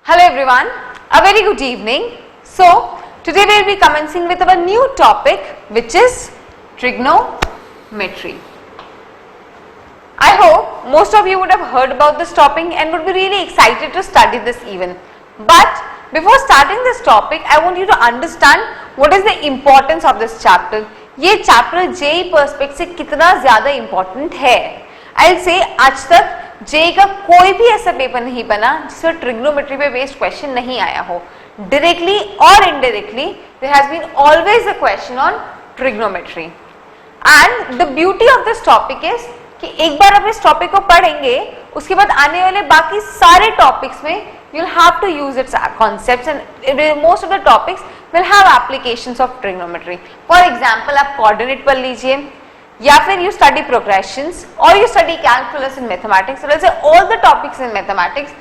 Hello everyone, a very good evening. So today we will be commencing with our new topic, which is trigonometry. I hope most of you would have heard about this topic and would be really excited to study this even. But before starting this topic, I want you to understand what is the importance of this chapter. ये chapter JEE perspective से कितना ज्यादा important है. आई will से आज तक JEE का कोई भी ऐसा पेपर नहीं बना जिसमें ट्रिग्नोमेट्री पे बेस्ड क्वेश्चन नहीं आया हो. डायरेक्टली और indirectly there has been always a question on trigonometry. And the beauty of this topic is कि एक बार आप इस टॉपिक को पढ़ेंगे, उसके बाद आने वाले बाकी सारे टॉपिक्स में you'll have to use its concepts and most of the topics will have applications of trigonometry. For example, आप coordinate पढ़ लीजिए या फिर you study progressions or you study calculus in mathematics. So let's say all the topics in mathematics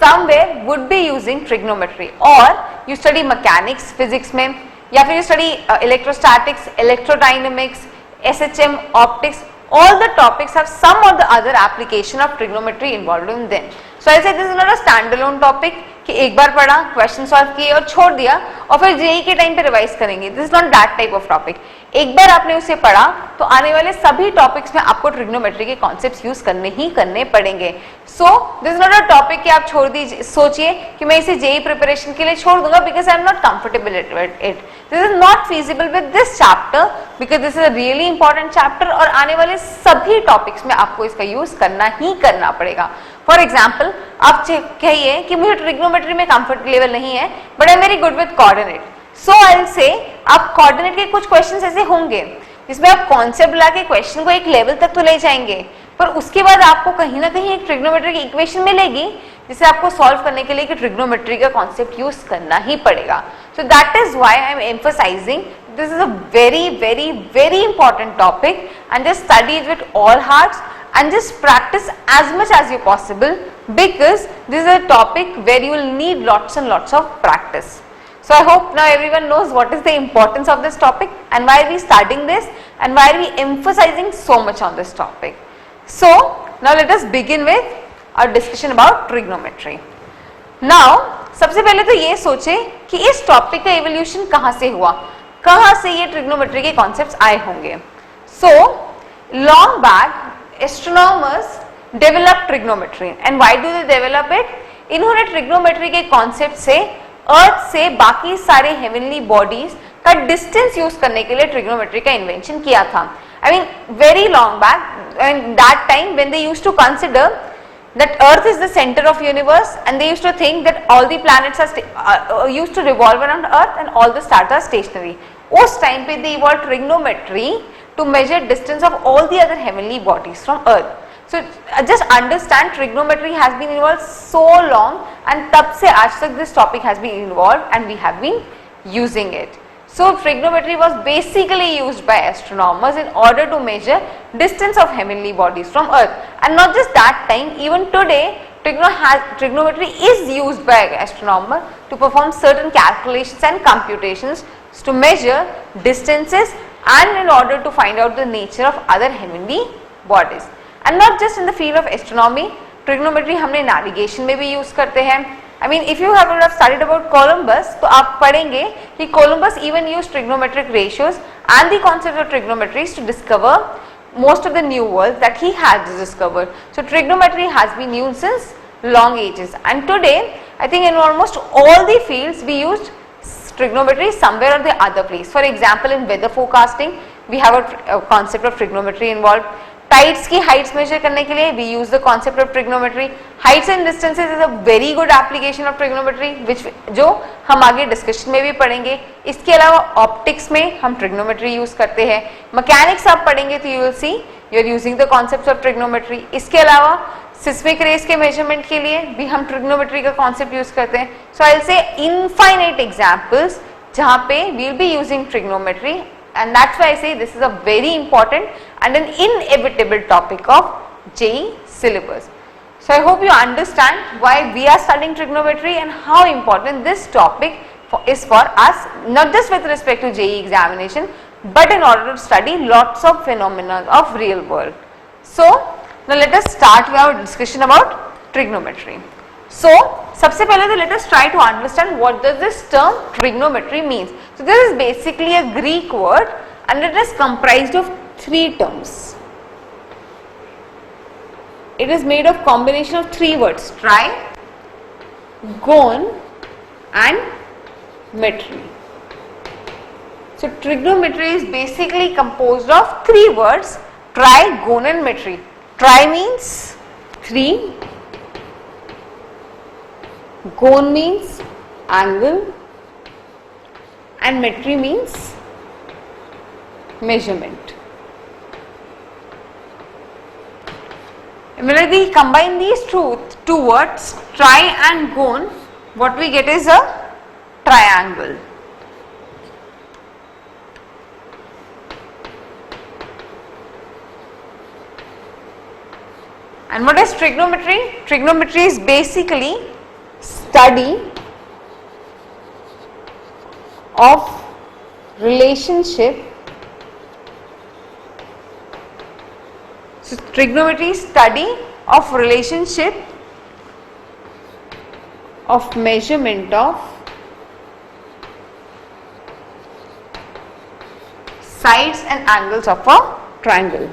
somewhere would be using trigonometry, or you study mechanics physics में, या फिर you study electrostatics, electrodynamics, SHM, optics. All the topics have some or the other application of trigonometry involved in them. So I say this is not a standalone topic कि एक बार पढ़ा, question solve किए और छोड़ दिया और फिर JEE के टाइम पे रिवाइज करेंगे. This is not that type of topic. एक बार आपने उसे पढ़ा तो आने वाले सभी टॉपिक्स में आपको ट्रिग्नोमेट्री के कॉन्सेप्ट्स यूज करने पड़ेंगे. सो this is not a topic कि आप छोड़ दीजिए, सोचिए कि मैं इसे जेई प्रिपरेशन के लिए छोड़ दूंगा because I am not comfortable with it. This is not feasible with this chapter because this is a really important chapter और आने वाले सभी टॉपिक्स में आपको इसका यूज करना ही करना पड़ेगा. फॉर एग्जाम्पल, आप कहिए कि मुझे ट्रिग्नोमेट्री में कंफर्ट लेवल नहीं है but I am very good with coordinate. So I will से आप कोऑर्डिनेट के कुछ क्वेश्चंस ऐसे होंगे जिसमें आप कॉन्सेप्ट ला के क्वेश्चन को एक लेवल तक तो ले जाएंगे, पर उसके बाद आपको कहीं ना कहीं एक ट्रिग्नोमेट्री की इक्वेशन मिलेगी जिसे आपको सॉल्व करने के लिए कि ट्रिग्नोमेट्री का कॉन्सेप्ट यूज करना ही पड़ेगा. So that is why I am emphasising this is a very important topic and just study it with all hearts and just practice as much as you possible because this is a topic where you will need lots and lots of practice. So I hope now everyone knows what is the importance of this topic and why are we studying this and why are we emphasizing so much on this topic. So now let us begin with our discussion about trigonometry. Now सबसे पहले तो ये सोचे कि इस topic का evolution कहाँ से हुआ, कहाँ से ये ट्रिग्नोमेट्री के कॉन्सेप्ट्स आए होंगे. So long back astronomers develop trigonometry and why do they develop it? इन्होंने ट्रिग्नोमेट्री के कॉन्सेप्ट से अर्थ से बाकी सारे हेवनली बॉडीज का डिस्टेंस यूज करने के लिए ट्रिग्नोमेट्री का इन्वेंशन किया था. I mean very long back and that time when they used to consider that earth is the center of universe and they used to think that all the planets are used to revolve around earth and all the stars are stationary. उस time पे they evolved trigonometry to measure distance of all the other heavenly bodies from earth. So just understand trigonometry has been involved so long and तब से आज तक this topic has been involved and we have been using it. So trigonometry was basically used by astronomers in order to measure distance of heavenly bodies from earth, and not just that time, even today trigonometry is used by astronomers to perform certain calculations and computations to measure distances and in order to find out the nature of other heavenly bodies. And not just in the field of astronomy, trigonometry हमने navigation में भी use करते हैं. I mean, if you have studied about Columbus, तो आप पढ़ेंगे कि Columbus even used trigonometric ratios and the concept of trigonometries to discover most of the new worlds that he had discovered. So trigonometry has been used since long ages, and today I think in almost all the fields we used trigonometry somewhere or the other place. For example, in weather forecasting we have a concept of trigonometry involved. Tides की heights measure करने के लिए we use the concept of trigonometry. Heights and distances is a very good application of trigonometry which जो हम आगे discussion में भी पढ़ेंगे. इसके अलावा ऑप्टिक्स में हम ट्रिग्नोमेट्री यूज करते हैं. मैकेनिक्स आप पढ़ेंगे तो you will see you are using the concept of trigonometry. इसके अलावा सिस्मिक रेस के मेजरमेंट के लिए भी हम ट्रिग्नोमेट्री का कॉन्सेप्ट यूज करते हैं. So I will say infinite examples जहां पे we will be using trigonometry. And that's why I say this is a very important and an inevitable topic of JEE syllabus. So I hope you understand why we are studying trigonometry and how important this topic is for us, not just with respect to JEE examination, but in order to study lots of phenomena of real world. So now let us start with our discussion about trigonometry. So सबसे पहले तो let us try to understand what does this term trigonometry means. So this is basically a Greek word and it is comprised of 3 terms. It is made of combination of 3 words: tri, gon and metry. So trigonometry is basically composed of 3 words: tri, gon and metry. Tri means 3, gon means angle and metry means measurement. And when we combine these two words, tri and gon, what we get is a triangle. And what is trigonometry? Trigonometry is basically study of relationship. So trigonometry is study of relationship of measurement of sides and angles of a triangle.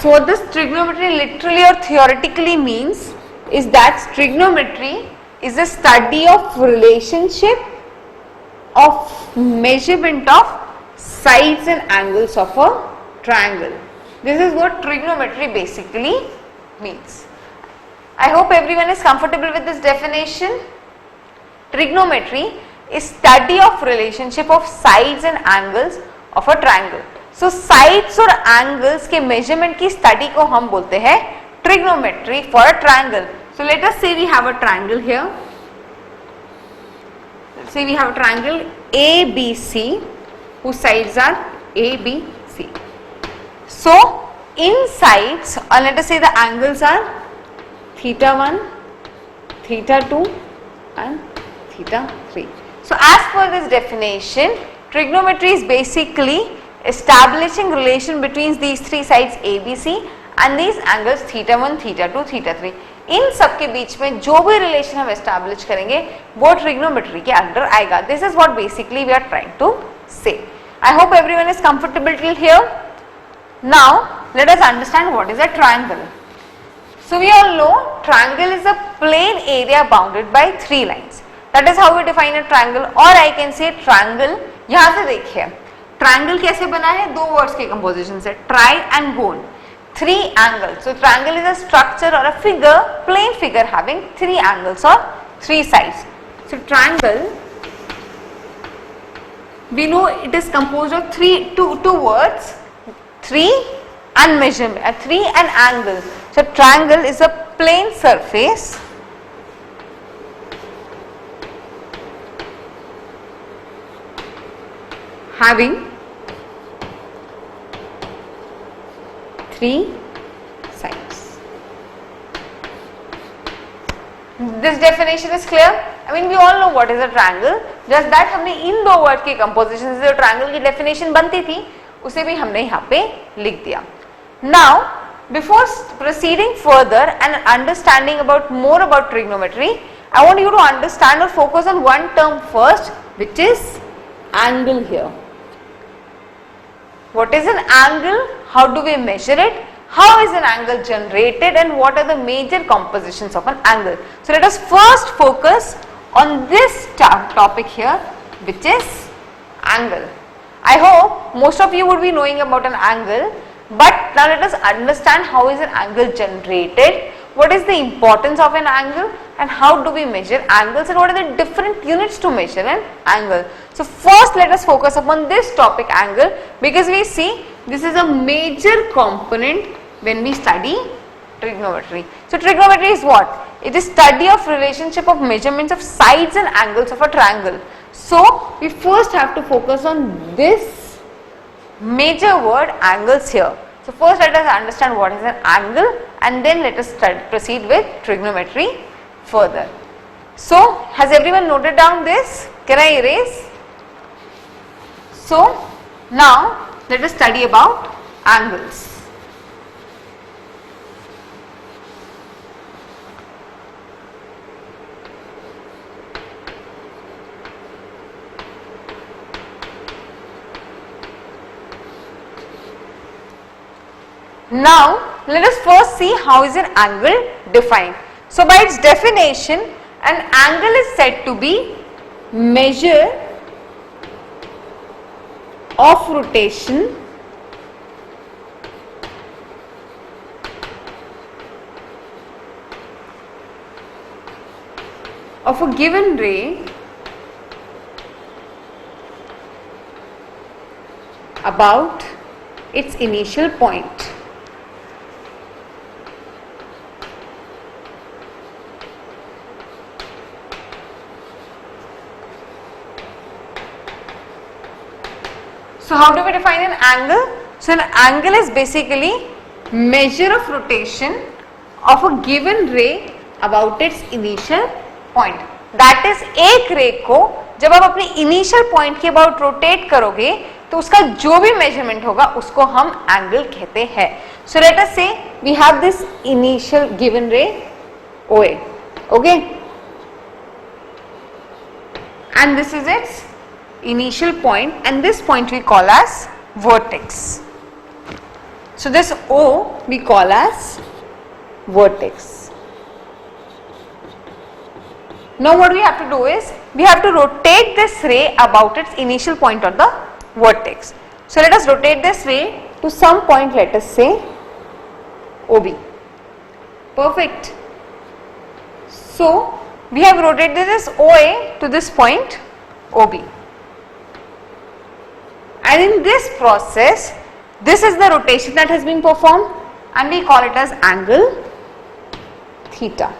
So what this trigonometry literally or theoretically means is that trigonometry is a study of relationship of measurement of sides and angles of a triangle. This is what trigonometry basically means. I hope everyone is comfortable with this definition. Trigonometry is study of relationship of sides and angles of a triangle. So sides और angles के measurement की study को हम बोलते हैं trigonometry for a triangle. So let us say we have a triangle here. Let's say we have a triangle ABC whose sides are A, B, C. So in sides, let us say the angles are theta 1, theta 2 and theta 3. So as per this definition, trigonometry is basically establishing relation between these 3 sides ABC and these angles theta 1, theta 2, theta 3. इन सब के बीच में जो भी relation हम establish करेंगे वो trigonometry के under आएगा. This is what basically we are trying to say. I hope everyone is comfortable till here. Now let us understand what is a triangle. So we all know triangle is a plane area bounded by 3 lines. That is how we define a triangle. Or I can say triangle. यहाँ से देखिए triangle कैसे बना है, 2 words के composition से, tri and gon. 3 angles. So triangle is a structure or a figure, plane figure having 3 angles or 3 sides. So triangle, we know it is composed of two words, 3 and measurement, 3 and angle. So triangle is a plane surface having 3 sides. This definition is clear. I mean we all know what is a triangle. Just that हमने इन 2 word के composition से जो triangle की definition बनती थी उसे भी हमने यहाँ पे लिख दिया. Now before proceeding further and understanding more about trigonometry, I want you to understand or focus on one term first, which is angle here. What is an angle? How do we measure it? How is an angle generated and what are the major compositions of an angle? So let us first focus on this topic here, which is angle. I hope most of you would be knowing about an angle, but now let us understand how is an angle generated, what is the importance of an angle and how do we measure angles and what are the different units to measure an angle. So first let us focus upon this topic angle, because we see this is a major component when we study trigonometry. So trigonometry is what? It is study of relationship of measurements of sides and angles of a triangle. So we first have to focus on this major word angles here. So first let us understand what is an angle and then let us proceed with trigonometry further. So has everyone noted down this? Can I erase? So now let us study about angles. Now let us first see how is an angle defined. So by its definition, an angle is said to be measure of rotation of a given ray about its initial point. So how do we define an angle? So an angle is basically measure of rotation of a given ray about its initial point. That is, एक रे को जब आप अपनी initial point के about rotate करोगे तो उसका जो भी मेजरमेंट होगा उसको हम एंगल कहते हैं. सो let us say we have this initial given ray OA, okay, and this is its initial point, and this point we call as vertex. So this O we call as vertex. Now what we have to do is we have to rotate this ray about its initial point on the vertex. So let us rotate this ray to some point, let us say OB. Perfect. So we have rotated this OA to this point OB. And in this process, this is the rotation that has been performed and we call it as angle theta.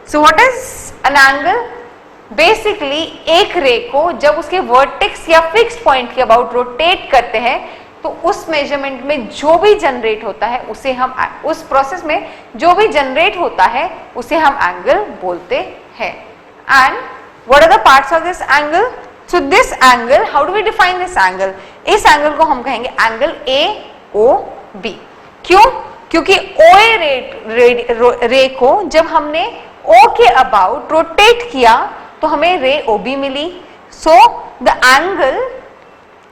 So what is an angle? Basically एक रे को जब उसके vertex या fixed point के about rotate करते हैं तो उस मेजरमेंट में जो भी जनरेट होता है उसे हम, उस प्रोसेस में जो भी जनरेट होता है उसे हम एंगल बोलते हैं. And what are the parts of this angle? So this angle, how do we define this angle? इस एंगल को हम कहेंगे एंगल AOB. क्यों? क्योंकि OA रे को जब हमने O के अबाउट रोटेट किया तो हमें रे OB milli. So the angle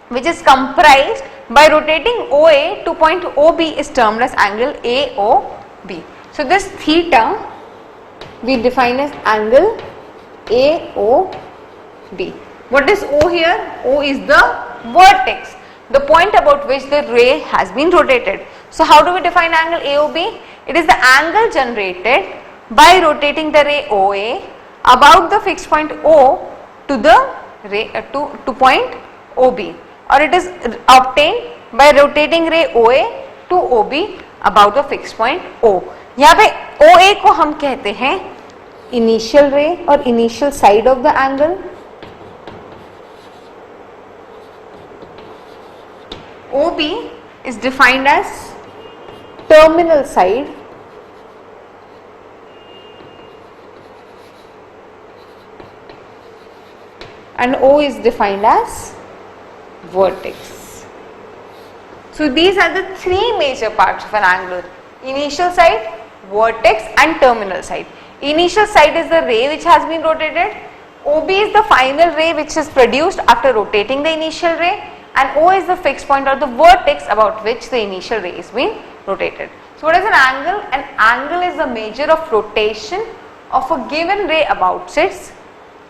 which is comprised by rotating OA to point OB is termed as angle AOB. So this theta we define as angle AOB. What is O here? O is the vertex, the point about which the ray has been rotated. So how do we define angle AOB? It is the angle generated by rotating the ray OA about the fixed point O to the ray to point OB, or it is obtained by rotating ray OA to OB about the fixed point O. यहाँ पे OA को हम कहते हैं initial ray और initial side of the angle. OB is defined as terminal side and O is defined as vertex. So these are the three major parts of an angle: initial side, vertex and terminal side. Initial side is the ray which has been rotated, OB is the final ray which is produced after rotating the initial ray, and O is the fixed point or the vertex about which the initial ray is being rotated. So what is an angle? An angle is the measure of rotation of a given ray about its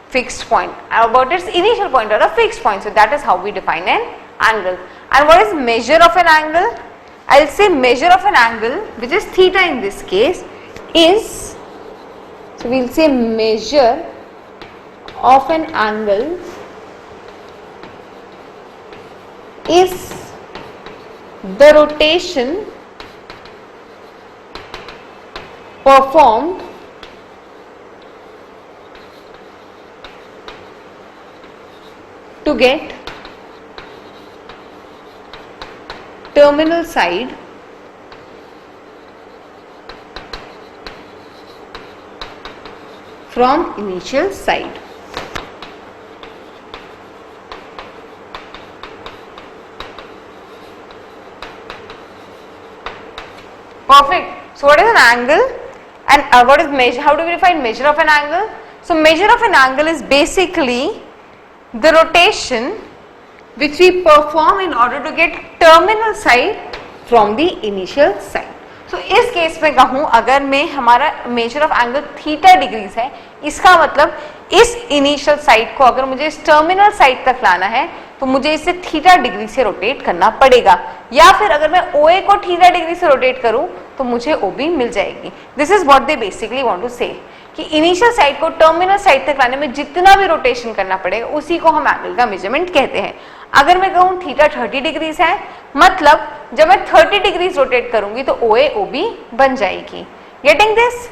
fixed point, about its initial point or a fixed point. So that is how we define an angle. And what is measure of an angle? I will say measure of an angle, which is theta in this case, is, so we will say measure of an angle is the rotation performed to get terminal side from initial side. Perfect. So what is an angle and what is measure? How do we define measure of an angle? So measure of an angle is basically the rotation which we perform in order to get terminal side from the initial side. So इस case में कहूँ अगर मैं हमारा measure of angle theta degrees है, इसका मतलब इस इनिशियल साइड को अगर मुझे इस टर्मिनल साइड तक लाना है तो मुझे इसे थीटा डिग्री से रोटेट करना पड़ेगा, या फिर अगर मैं OA को थीटा डिग्री से रोटेट करूं तो मुझे OB मिल जाएगी. This is what they basically want to say कि इनिशियल साइड को टर्मिनल साइड तक लाने में जितना भी रोटेशन करना पड़ेगा उसी को हम एंगल का मेजरमेंट कहते हैं. अगर मैं कहूँ थीटा 30 डिग्रीज है, मतलब जब मैं 30 डिग्रीज रोटेट करूंगी तो OA OB बन जाएगी. Getting this?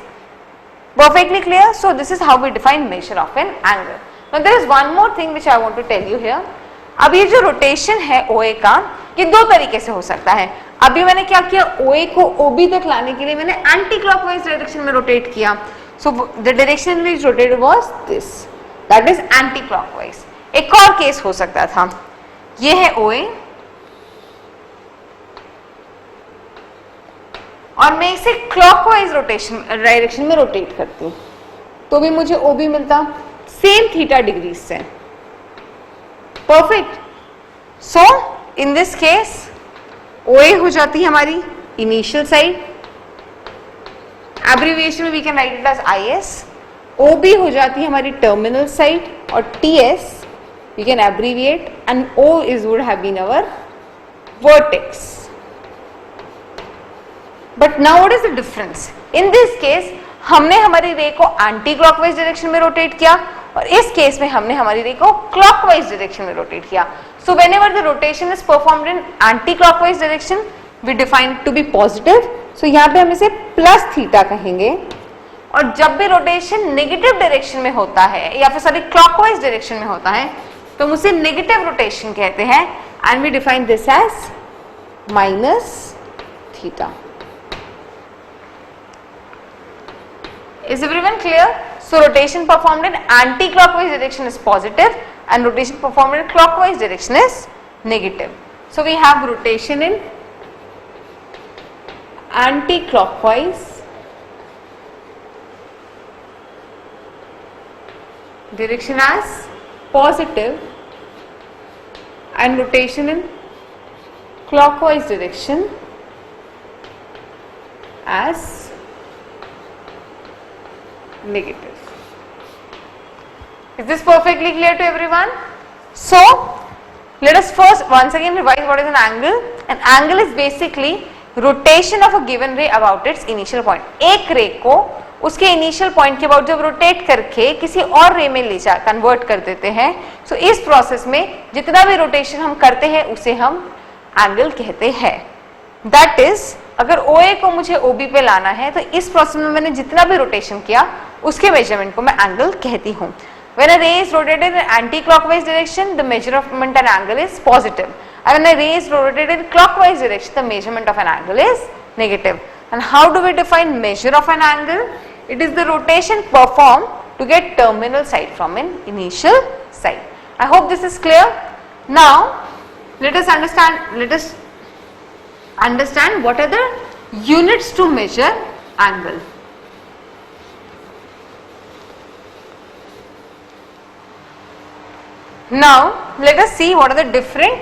Perfectly clear? So this is how we define measure of an angle. Now there is one more thing which I want to tell you here. अब ये जो rotation है OA का, ये दो तरीके से हो सकता है. अभी मैंने क्या किया, OA को OB तक लाने के लिए मैंने एंटी क्लॉकवाइज डायरेक्शन में रोटेट किया. So the direction which rotated was this, that is anti clockwise. एक और केस हो सकता था, ये है OA और मैं इसे क्लॉकवाइज रोटेशन डायरेक्शन में रोटेट करती हूँ तो भी मुझे OB मिलता सेम थीटा डिग्रीज से. Perfect. So in this case OA हो जाती है हमारी इनिशियल साइड, एब्रिविएशन में we can write it as IS. OB हो जाती है हमारी टर्मिनल साइड और TS we can abbreviate and O is would have been our vertex. But now what is the difference? In this case हमने हमारी रे को एंटी क्लॉकवाइज डायरेक्शन में रोटेट किया और इस केस में हमने हमारी रे को क्लॉकवाइज डायरेक्शन में रोटेट किया. So whenever the rotation is performed in anticlockwise direction we define to be positive. So यहाँ पे हम इसे प्लस थीटा कहेंगे, और जब भी रोटेशन नेगेटिव डायरेक्शन में होता है या फिर सॉरी क्लॉकवाइज डायरेक्शन में होता है तो हम उसे नेगेटिव रोटेशन कहते हैं and we define this as minus theta. Is everyone clear? So rotation performed in anti-clockwise direction is positive and rotation performed in clockwise direction is negative. So we have rotation in anti-clockwise direction as positive and rotation in clockwise direction as negative. Is this perfectly clear to everyone? So let us first once again revise what is an angle. An angle is basically rotation of a given ray about its initial point. एक रे को उसके initial point के बाद जब rotate करके किसी और रे में ले जा कन्वर्ट कर देते हैं, सो इस प्रोसेस में जितना भी रोटेशन हम करते हैं उसे हम एंगल कहते हैं. दैट इज अगर OA को मुझे OB पे लाना है तो इस प्रोसेस में मैंने जितना भी रोटेशन किया उसके मेजरमेंट को मैं एंगल कहती हूँ. When a ray is rotated in anti-clockwise direction, the measurement and angle is positive. And when a ray is rotated in clockwise direction, the measurement of an angle is negative. And how do we define measure of an angle? It is the rotation performed to get terminal side from an initial side. I hope this is clear. Now, let us understand what are the units to measure angle. Now let us see what are the different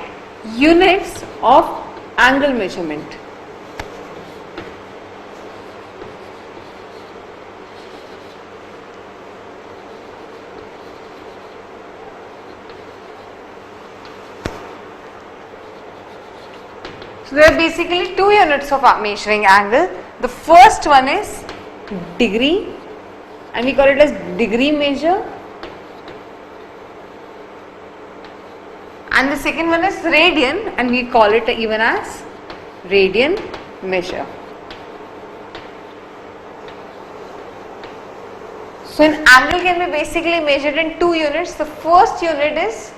units of angle measurement. So there are basically two units of measuring angle. The first one is degree and we call it as degree measure. And the second one is radian and we call it even as radian measure. So an angle can be basically measured in two units. The first unit is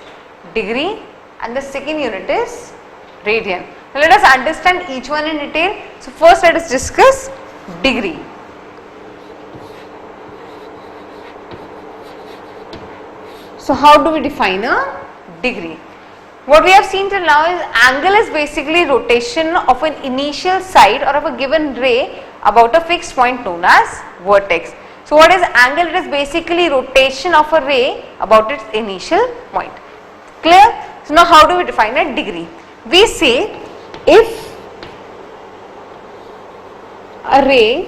degree and the second unit is radian. Now let us understand each one in detail. So first let us discuss degree. So how do we define a degree? what we have seen till now is angle is basically rotation of an initial side or of a given ray about a fixed point known as vertex. So what is angle? It is basically rotation of a ray about its initial point. Clear? So now how do we define a degree? We say if a ray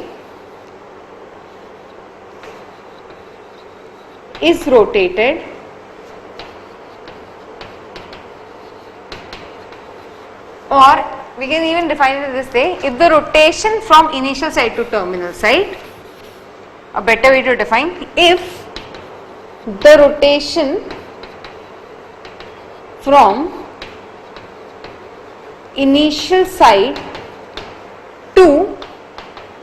is rotated or we can even define it this way, if the rotation from initial side to terminal side, a better way to define, if the rotation from initial side to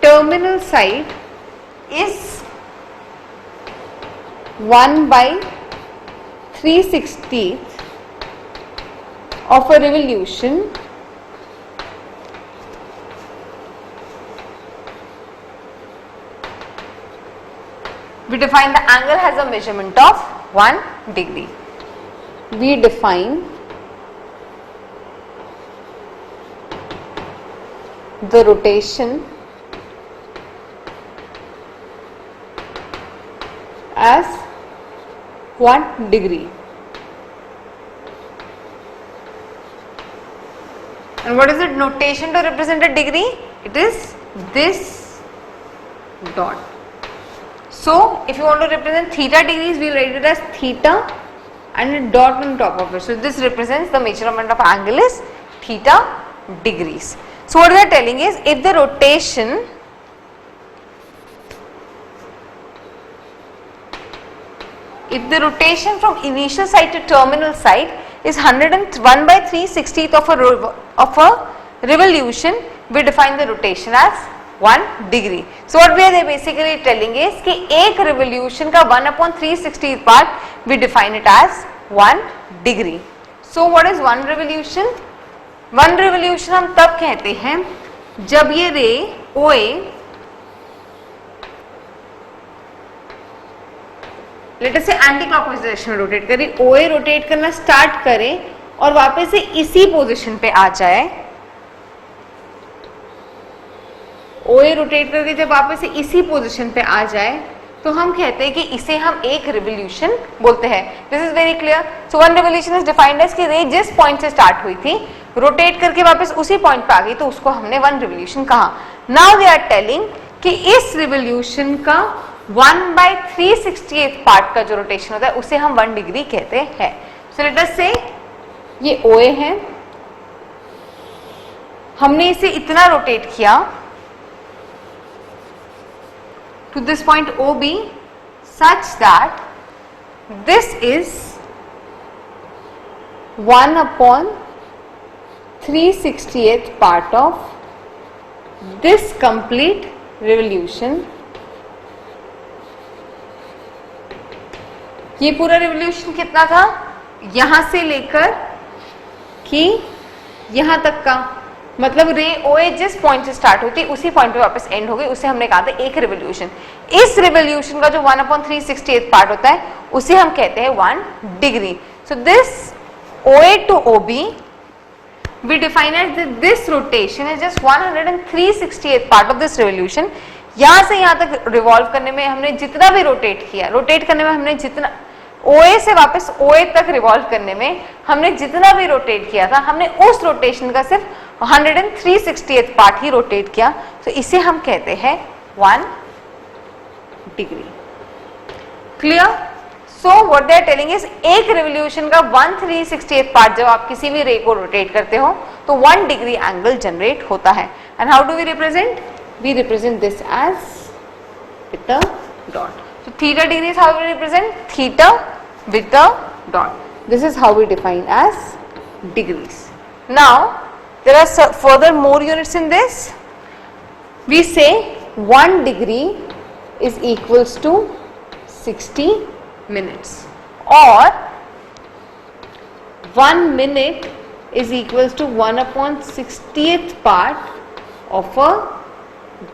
terminal side is 1/360th of a revolution, we define the angle has a measurement of 1 degree. We define the rotation as 1 degree. And what is the notation to represent a degree? It is this dot. So if you want to represent theta degrees, we will write it as theta and a dot on top of it. So this represents the measurement of angle is theta degrees. So what we are telling is, if the rotation from initial side to terminal side is 101/360th of a revolution, we define the rotation as 1 degree. So what we are basically telling is कि एक revolution का 1/360th part we define it as 1 degree. So what is 1 revolution? 1 revolution हम तब कहते हैं जब ये रे OA, लेट अस से एंटी क्लॉकवाइज डायरेक्शन में रोटेट करे, OA रोटेट करना स्टार्ट करे और वापस से इसी पोजीशन पे आ जाए, OA रोटेट करके जब वापस से इसी पोजीशन पे आ जाए तो हम कहते हैं कि इसे हम एक रिवोल्यूशन बोलते हैं. This is very clear. So 1 revolution is defined as कि रे जिस पॉइंट से स्टार्ट हुई थी रोटेट करके वापस उसी पॉइंट पे आ गई तो उसको हमने 1 रिवोल्यूशन कहा. नाउ वी आर टेलिंग कि इस रिवोल्यूशन का 1/360th पार्ट का जो रोटेशन होता है उसे हम 1 डिग्री कहते हैं. सो लेट अस से ये OA है, हमने इसे इतना रोटेट किया to this point OB such that this is 1/360th part of this complete revolution. ये पूरा रिवोल्यूशन कितना था? यहां से लेकर कि यहां तक का, मतलब रे OA जिस पॉइंट से स्टार्ट होती है उसी पॉइंट पे वापस एंड हो गई, उसे हमने कहा था एक रिवोल्यूशन. इस रिवोल्यूशन का जो 1/360th पार्ट होता है उसे हम कहते हैं 1 degree. So this OA to OB we define as this rotation is just 103/60th part of this revolution. यहां से यहां तक रिवॉल्व करने में हमने जितना भी रोटेट किया, रोटेट करने में हमने जितना OA से वापस OA तक रिवॉल्व करने में हमने जितना भी रोटेट किया था, हमने उस रोटेशन का सिर्फ 103/60th पार्ट ही रोटेट किया. तो इसे हम कहते हैं 1 degree. Clear? So what they are telling is एक रिवोल्यूशन का 1/360th पार्ट जब आप किसी भी रे को रोटेट करते हो तो 1 डिग्री एंगल जनरेट होता है. And how do we represent? We represent this as with the dot. So theta degree is how we represent theta with the dot. This is how we define as degrees. Now there are further more units in this. We say 1 degree is equals to 60 minutes or 1 minute is equals to 1/60th part of a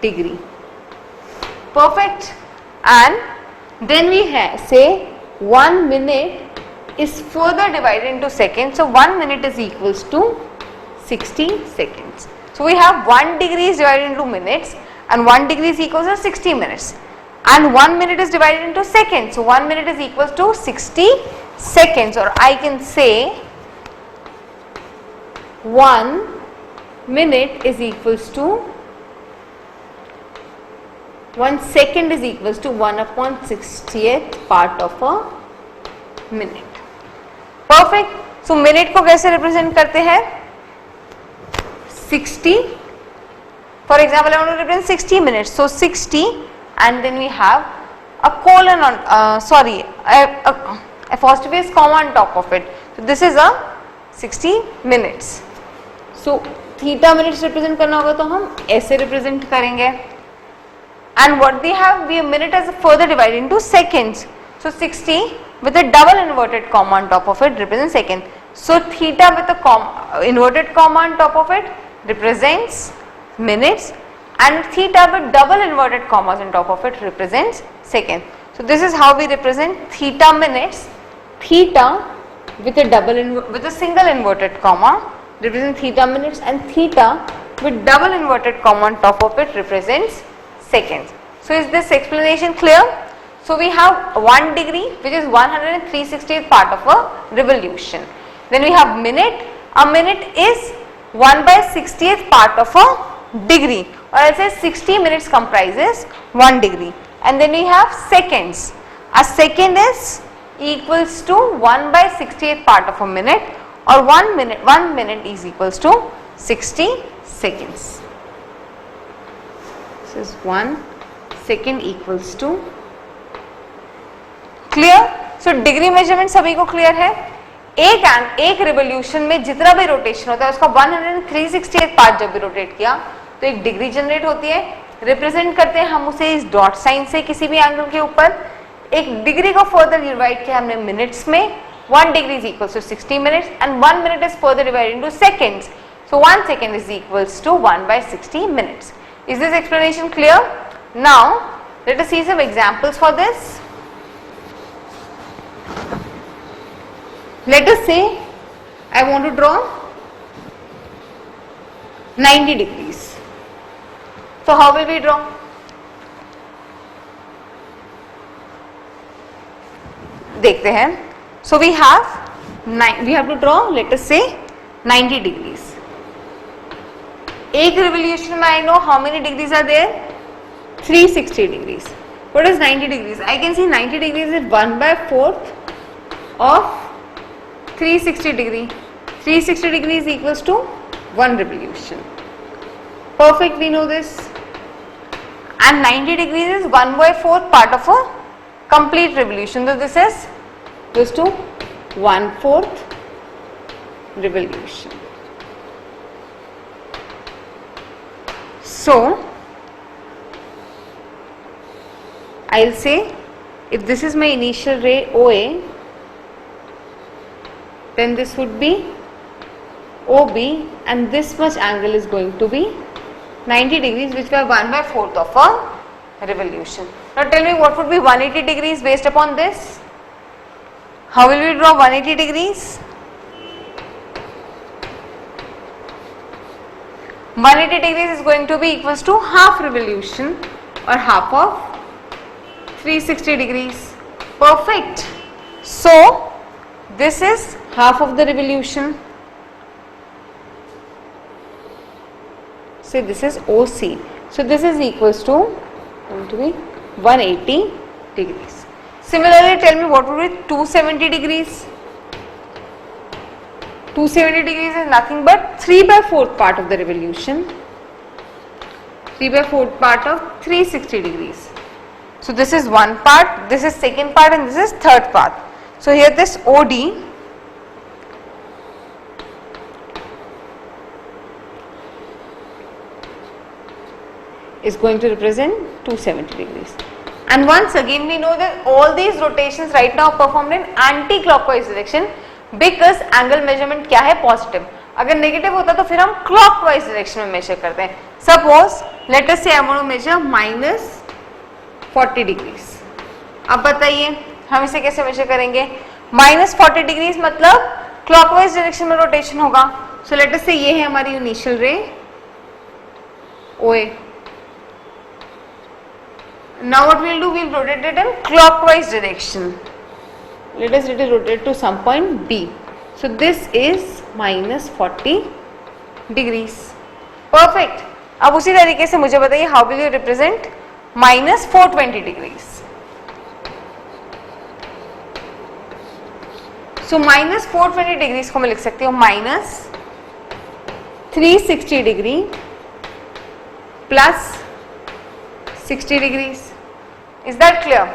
degree. Perfect. And then we say 1 minute is further divided into seconds. So 1 minute is equals to 60 seconds. So we have 1 degree is divided into minutes and 1 degree is equals to 60 minutes. And 1 minute is divided into seconds. So 1 minute is equals to 60 seconds, or I can say 1 minute is equals to 1 second is equals to 1/60th part of a minute. Perfect. So minute को कैसे represent करते हैं? 60. For example, I want to represent 60 minutes. So 60, and then we have a colon on, apostrophe comma on top of it. So this is a 60 minutes. So theta minutes represent करना होगा तो हम ऐसे represent करेंगे. And what we have, we have minute as further divided into seconds. So 60 with a double inverted comma on top of it represents second. So theta with a inverted comma on top of it represents minutes, and theta with double inverted commas on top of it represents second. So this is how we represent theta minutes. Theta with a single inverted comma represents theta minutes, and theta with double inverted comma on top of it represents seconds. So is this explanation clear? So we have 1 degree, which is 1/360th part of a revolution. Then we have minute. A minute is 1/60th part of a degree, or I'll say 60 minutes comprises 1 degree. And then we have seconds. A second is equals to 1/60th part of a minute, or 1 minute is equals to 60 seconds. This is 1 second equals to, clear? So degree measurement सभी को clear है? एक revolution में जितना भी rotation होता है उसका 1/360th पार्ट जब भी रोटेट किया तो एक डिग्री जनरेट होती है. रिप्रेजेंट करते हैं हम उसे इस डॉट साइन से किसी भी एंगल के ऊपर. एक डिग्री को फर्दर डिवाइड किया हमने मिनट्स में. 1 degree is equals to 60 minutes and 1 minute is further divided into seconds. So 1 second is equals to 1/60 minutes. Is this explanation clear? Now let us see some examples for this. Let us say I want to draw 90 degrees. So how will we draw? देखते हैं. So we have to draw, let us say 90 degrees. एक revolution में I know how many degrees are there? 360 degrees. What is 90 degrees? I can see 90 degrees is 1/4 of 360 degree. 360 degrees equals to 1 revolution. Perfect, we know this. And 90 degrees is 1/4 part of a complete revolution. So this is equals to 1/4 revolution. So I'll say if this is my initial ray OA, then this would be OB, and this much angle is going to be 90 degrees, which were 1/4 of a revolution. Now tell me what would be 180 degrees based upon this? How will we draw 180 degrees? 180 degrees is going to be equals to half revolution, or half of 360 degrees. Perfect. So this is half of the revolution. Say this is OC. So this is equals to going to be 180 degrees. Similarly, tell me what would be 270 degrees. 270 degrees is nothing but 3/4 part of the revolution. 3/4 part of 360 degrees. So this is one part, this is second part, and this is third part. So here this OD is going to represent 270 degrees. And once again we know that all these rotations right now are performed in anti-clockwise direction because angle measurement क्या है? Positive. अगर negative होता तो फिर हम clockwise direction में measure करते हैं. Suppose let us say I want to measure -40 degrees. अब बताइए हम इसे कैसे मेजर करेंगे? -40 डिग्रीज मतलब क्लॉकवाइज डायरेक्शन में रोटेशन होगा. सो लेट अस से ये है हमारी इनिशियल रे OA. Now what we'll do, we'll rotate it in clockwise direction. Let us rotate to some point B. So this is -40 degrees. Perfect. अब उसी तरीके से मुझे बताइए how will you represent -420 degrees? So -420 degrees को मैं लिख सकती हूँ -360 degree plus 60 degrees. Is that clear?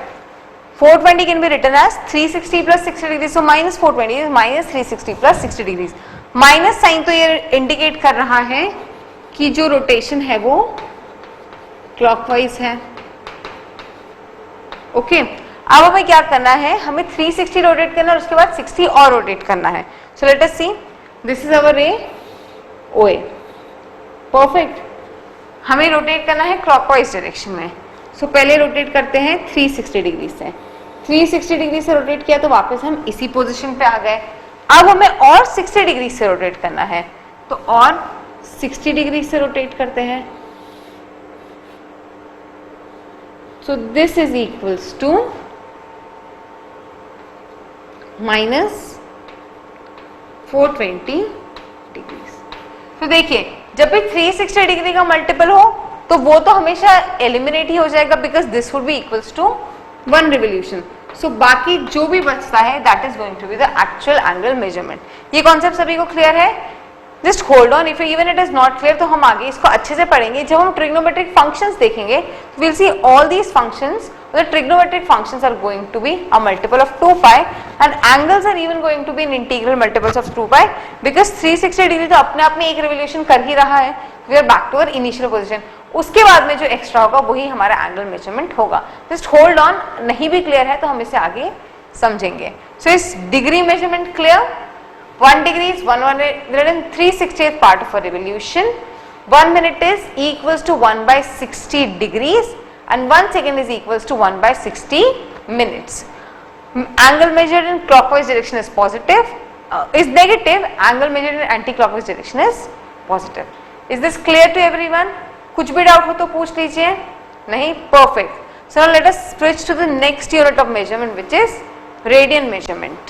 420 can be written as 360 plus 60 degrees. So -420 is -360 plus 60 degrees. Minus sign तो ये इंडिकेट कर रहा है कि जो रोटेशन है वो क्लॉकवाइज है. ओके, अब हमें क्या करना है? हमें 360 रोटेट करना है और उसके बाद 60 और रोटेट करना है. So let us see, this is our ray OA. Perfect. हमें रोटेट करना है क्लॉकवाइज डायरेक्शन में. सो पहले रोटेट करते हैं 360 डिग्री से. 360 डिग्री से रोटेट किया तो वापस हम इसी पोजीशन पे आ गए. अब हमें और 60 डिग्री से रोटेट करना है, तो और 60 डिग्री से रोटेट करते हैं. So this is equals to -420 degrees. तो देखिए, जब भी 360 डिग्री का मल्टीपल हो तो वो तो हमेशा एलिमिनेट ही हो जाएगा, because this would be equals to 1 revolution. So बाकी जो भी बचता है that is going to be the actual angle measurement. ये कॉन्सेप्ट सभी को क्लियर है? Just hold on. If even it is not clear तो हम आगे इसको अच्छे से पढ़ेंगे. जब हम ट्रिग्नोमेट्रिक फंक्शंस देखेंगे will see all these functions. The trigonometric functions are going to be a multiple of 2 pi and angles are even going to be in integral multiples of 2 pi because 360 degree तो अपने आप में एक revolution कर ही रहा है. We are back to our initial position. उसके बाद में जो एक्स्ट्रा होगा वही हमारा एंगल मेजरमेंट होगा. Just hold on. नहीं भी क्लियर है तो हम इसे आगे समझेंगे. सो इस degree measurement clear. 1 degree is 1/360th part of a revolution. 1 minute is equals to 1/60 degrees. And 1 second is equals to 1/60 minutes. Angle measured in clockwise direction is positive, is negative. Angle measured in anti-clockwise direction is positive. Is this clear to everyone? कुछ भी doubt हो तो पूछ लीजिए. नहीं? Perfect. So now let us switch to the next unit of measurement, which is radian measurement.